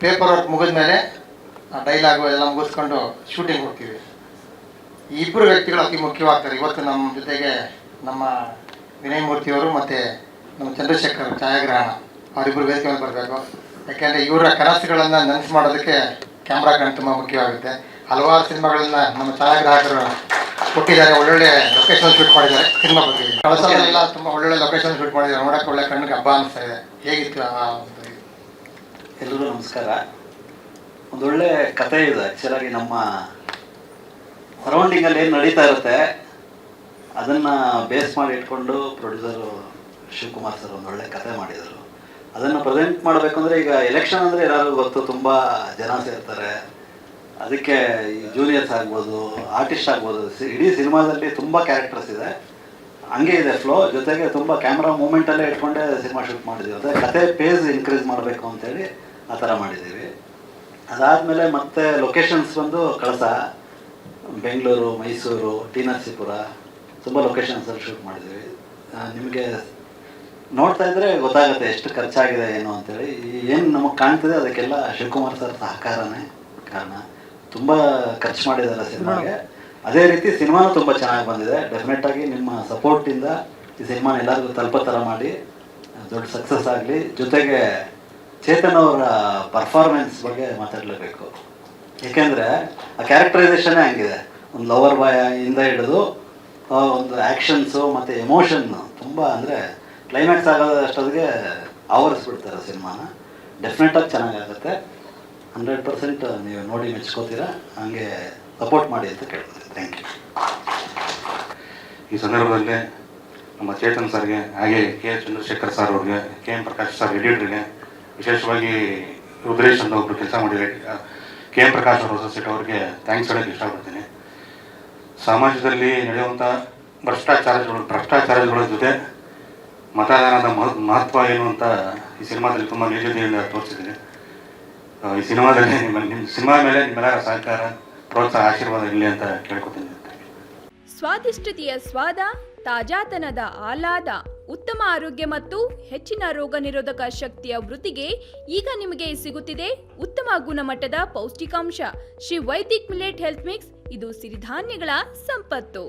Paper work ಮುಗಿದ ಮೇಲೆ dialogue ಎಲ್ಲ ಮುಗಿಸ್ಕೊಂಡು ಶೂಟಿಂಗ್ ಹೋಗ್ತೀವಿ. ಈ ಇಬ್ಬರು ವ್ಯಕ್ತಿಗಳು ಅತಿ ಮುಖ್ಯವಾಗ್ತಾರೆ. ಇವತ್ತು ನಮ್ಮ ಜೊತೆಗೆ ನಮ್ಮ ವಿನಯ್ ಮೂರ್ತಿಯವರು ಮತ್ತು ನಮ್ಮ ಚಂದ್ರಶೇಖರ್ ಛಾಯಾಗ್ರಹಣ ಅವರಿಬ್ಬರು ವೇದಿಕೆ ಮೇಲೆ ಬರಬೇಕು. ಯಾಕೆಂದರೆ ಇವರ ಕನಸುಗಳನ್ನು ನನಸು ಮಾಡೋದಕ್ಕೆ ಕ್ಯಾಮ್ರಾ ಕಣ್ಣು ತುಂಬ ಮುಖ್ಯವಾಗುತ್ತೆ. ಹಲವಾರು ಸಿನಿಮಾಗಳನ್ನು ನಮ್ಮ ಛಾಯಾಗ್ರಾಹಕರು ಕೊಟ್ಟಿದ್ದಾರೆ, ಒಳ್ಳೊಳ್ಳೆ ಲೊಕೇಶನ್ ಶೂಟ್ ಮಾಡಿದ್ದಾರೆ. ಸಿನಿಮಾ ಬಗ್ಗೆ ಕಳಸಲೆಲ್ಲ ತುಂಬ ಒಳ್ಳೊಳ್ಳೆ ಲೊಕೇಶನ್ ಶೂಟ್ ಮಾಡಿದ್ದಾರೆ. ನೋಡೋಕ್ಕೆ ಒಳ್ಳೆ ಕಣ್ಣಿಗೆ ಹಬ್ಬ ಅನಿಸ್ತಾ ಇದೆ. ಹೇಗಿತ್ತು ಎಲ್ಲರೂ ನಮಸ್ಕಾರ. ಒಂದೊಳ್ಳೆ ಕಥೆ ಇದೆ. ಆ್ಯಕ್ಚುಲಾಗಿ ನಮ್ಮ ಸರೌಂಡಿಂಗಲ್ಲಿ ಏನು ನಡೀತಾ ಇರುತ್ತೆ ಅದನ್ನು ಬೇಸ್ ಮಾಡಿ ಇಟ್ಕೊಂಡು ಪ್ರೊಡ್ಯೂಸರು ಶಿವಕುಮಾರ್ ಸರ್ ಒಂದೊಳ್ಳೆ ಕಥೆ ಮಾಡಿದರು. ಅದನ್ನು ಪ್ರೆಸೆಂಟ್ ಮಾಡಬೇಕು ಅಂದರೆ, ಈಗ ಎಲೆಕ್ಷನ್ ಅಂದರೆ ಎಲ್ಲರಿಗೂ ಗೊತ್ತು, ತುಂಬ ಜನ ಸೇರ್ತಾರೆ. ಅದಕ್ಕೆ ಈ ಜೂನಿಯರ್ಸ್ ಆಗ್ಬೋದು, ಆರ್ಟಿಸ್ಟ್ ಆಗ್ಬೋದು, ಇಡೀ ಸಿನಿಮಾದಲ್ಲಿ ತುಂಬ ಕ್ಯಾರೆಕ್ಟರ್ಸ್ ಇದೆ. ಹಂಗೆ ಇದೆ ಫ್ಲೋ. ಜೊತೆಗೆ ತುಂಬ ಕ್ಯಾಮ್ರಾ ಮೂಮೆಂಟಲ್ಲೇ ಇಟ್ಕೊಂಡೇ ಸಿನಿಮಾ ಶೂಟ್ ಮಾಡಿದ್ದೀವಿ. ಅಂದರೆ ಕತೆ ಪೇಸ್ ಇನ್ಕ್ರೀಸ್ ಮಾಡಬೇಕು ಅಂತೇಳಿ ಆ ಥರ ಮಾಡಿದ್ದೀವಿ. ಅದಾದಮೇಲೆ ಮತ್ತೆ ಲೊಕೇಶನ್ಸ್ ಬಂದು ಕಳಸ, ಬೆಂಗಳೂರು, ಮೈಸೂರು, ಟಿ ನರಸೀಪುರ ತುಂಬ ಲೊಕೇಶನ್ಸಲ್ಲಿ ಶೂಟ್ ಮಾಡಿದ್ದೀವಿ. ನಿಮಗೆ ನೋಡ್ತಾ ಇದ್ದರೆ ಗೊತ್ತಾಗುತ್ತೆ ಎಷ್ಟು ಖರ್ಚಾಗಿದೆ ಏನು ಅಂತೇಳಿ. ಏನು ನಮಗೆ ಕಾಣ್ತಿದೆ ಅದಕ್ಕೆಲ್ಲ ಶಿವಕುಮಾರ್ ಸರ್ ಸಹಕಾರನೇ ಕಾರಣ. ತುಂಬ ಖರ್ಚು ಮಾಡಿದ್ದಾರೆ ಸಿನಿಮಾಗೆ. ಅದೇ ರೀತಿ ಸಿನಿಮಾನೂ ತುಂಬ ಚೆನ್ನಾಗಿ ಬಂದಿದೆ. ಡೆಫಿನೆಟಾಗಿ ನಿಮ್ಮ ಸಪೋರ್ಟಿಂದ ಈ ಸಿನಿಮಾನ ಎಲ್ಲರಿಗೂ ತಲುಪೋ ಥರ ಮಾಡಿ ದೊಡ್ಡ ಸಕ್ಸಸ್ ಆಗಲಿ. ಜೊತೆಗೆ ಚೇತನ್ ಅವರ ಪರ್ಫಾರ್ಮೆನ್ಸ್ ಬಗ್ಗೆ ಮಾತಾಡಲೇಬೇಕು. ಏಕೆಂದರೆ ಆ ಕ್ಯಾರೆಕ್ಟರೈಸೇಷನ್ನೇ ಹಂಗಿದೆ. ಒಂದು ಲವರ್ ಬಾಯ ಇಂದ ಹಿಡಿದು ಒಂದು ಆ್ಯಕ್ಷನ್ಸು ಮತ್ತು ಎಮೋಷನ್ನು ತುಂಬ, ಅಂದರೆ ಕ್ಲೈಮ್ಯಾಕ್ಸ್ ಆಗೋದಷ್ಟೊತ್ತಿಗೆ ಆವರಿಸ್ಬಿಡ್ತಾರೆ ಸಿನಿಮಾನ. ಡೆಫಿನೆಟಾಗಿ ಚೆನ್ನಾಗಾಗುತ್ತೆ. 100% ನೀವು ನೋಡಿ ಮೆಚ್ಕೋತೀರಾ. ಹಾಗೆ ಸಪೋರ್ಟ್ ಮಾಡಿ ಅಂತ ಕೇಳ್ತೀನಿ. Thank you. ಈ ಸಂದರ್ಭದಲ್ಲಿ ನಮ್ಮ ಚೇತನ್ ಸರ್ಗೆ, ಹಾಗೆ ಕೆ ಚಂದ್ರಶೇಖರ್ ಸರ್ ಅವ್ರಿಗೆ, ಕೆ ಎಂ ಪ್ರಕಾಶ್ ಸರ್ ಎಡಿಟರ್ಗೆ, ವಿಶೇಷವಾಗಿ ರುದ್ರೇಶ್ ಅಂತ ಒಬ್ಬರು ಕೆಲಸ ಮಾಡಿದ್ದಾರೆ, ಕೆ ಎಂ ಪ್ರಕಾಶ್ ಅವರು ಹೊಸ ಅವ್ರಿಗೆ ಥ್ಯಾಂಕ್ಸ್ ಹೇಳೋಕ್ಕೆ ಇಷ್ಟಪಡ್ತೀನಿ. ಸಮಾಜದಲ್ಲಿ ನಡೆಯುವಂಥ ಭ್ರಷ್ಟಾಚಾರಗಳ ಜೊತೆ ಮತದಾನದ ಮಹತ್ವ ಏನು ಅಂತ ಈ ಸಿನಿಮಾದಲ್ಲಿ ತುಂಬ ನಿಜತೆಯಿಂದ ತೋರಿಸಿದ್ದೀನಿ. ಈ ಸಿನಿಮಾದಲ್ಲಿ ನಿಮ್ಮ ಸಿನಿಮಾ ಮೇಲೆ ನಿಮ್ಮೆಲ್ಲರ ಸಹಕಾರ, ಪ್ರೋತ್ಸಾಹ, ಆಶೀರ್ವಾದ ಇರಲಿ ಅಂತ ಕೇಳ್ಕೊತೀನಿ. ಸ್ವಾದಿಷ್ಟತೆಯ ಸ್ವಾದ, ತಾಜಾತನದ ಆಹ್ಲಾದ, ಉತ್ತಮ ಆರೋಗ್ಯ ಮತ್ತು ಹೆಚ್ಚಿನ ರೋಗ ನಿರೋಧಕ ಶಕ್ತಿಯ ವೃತ್ತಿಗೆ ಈಗ ನಿಮಗೆ ಸಿಗುತ್ತಿದೆ ಉತ್ತಮ ಗುಣಮಟ್ಟದ ಪೌಷ್ಟಿಕಾಂಶ. Shri Vaidik millet health mix. ಇದು ಸಿರಿಧಾನ್ಯಗಳ ಸಂಪತ್ತು.